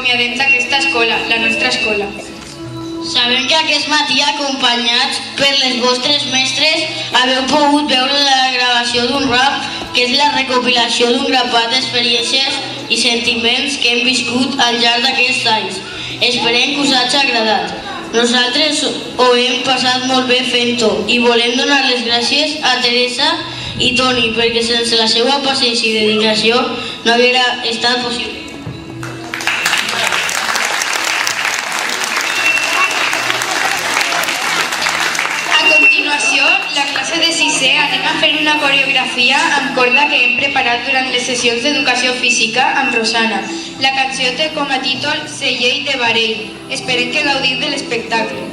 acomiadem d'aquesta escola, la nostra escola. Sabem que aquest matí, acompanyats per les vostres mestres, haveu pogut veure la gravació d'un rap, que és la recopilació d'un grapat d'experiències i sentiments que hem viscut al llarg d'aquests anys. Esperem que us hagi agradat. Nosaltres ho hem passat molt bé fent-ho i volem donar les gràcies a Teresa i Toni, perquè sense la seva paciència i dedicació no hauria estat possible. A continuació, la classe de sisè anem a fer una coreografia amb corda que hem preparat durant les sessions d'educació física amb Rosana. La canció té com a títol Seyei de Varell. Esperem que gaudiu de l'espectacle.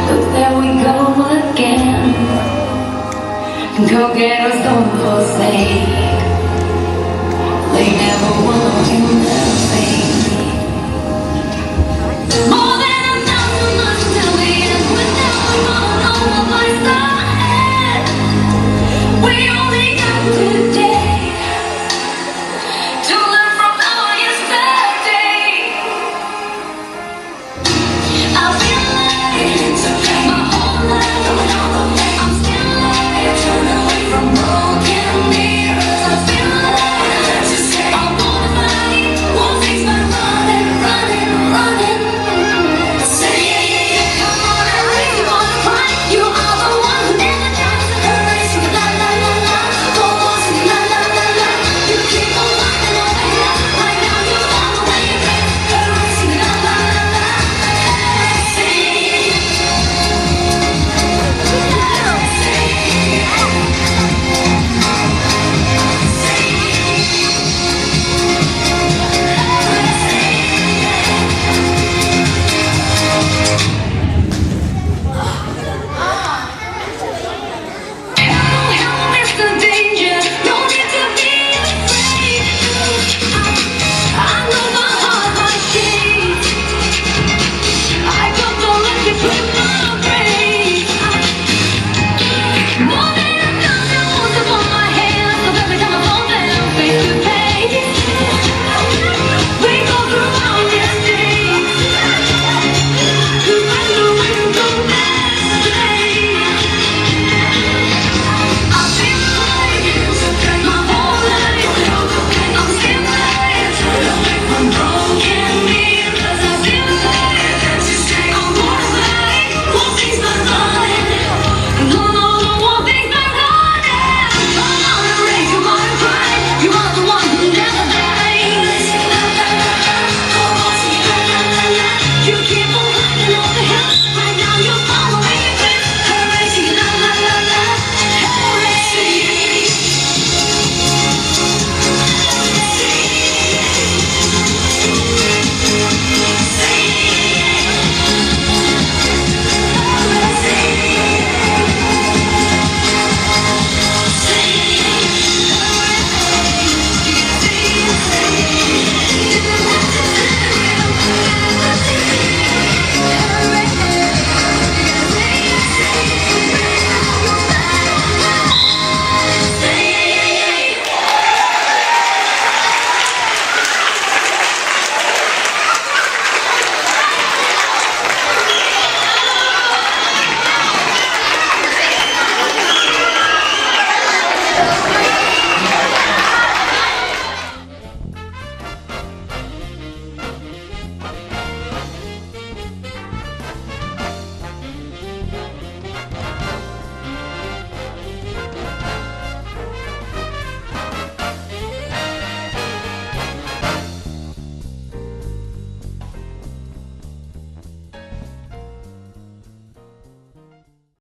Look, there we go again. Go get us, don't forsake. They never want you to fade. More than a thousand months till we end. We're never gonna know what lies ahead. We only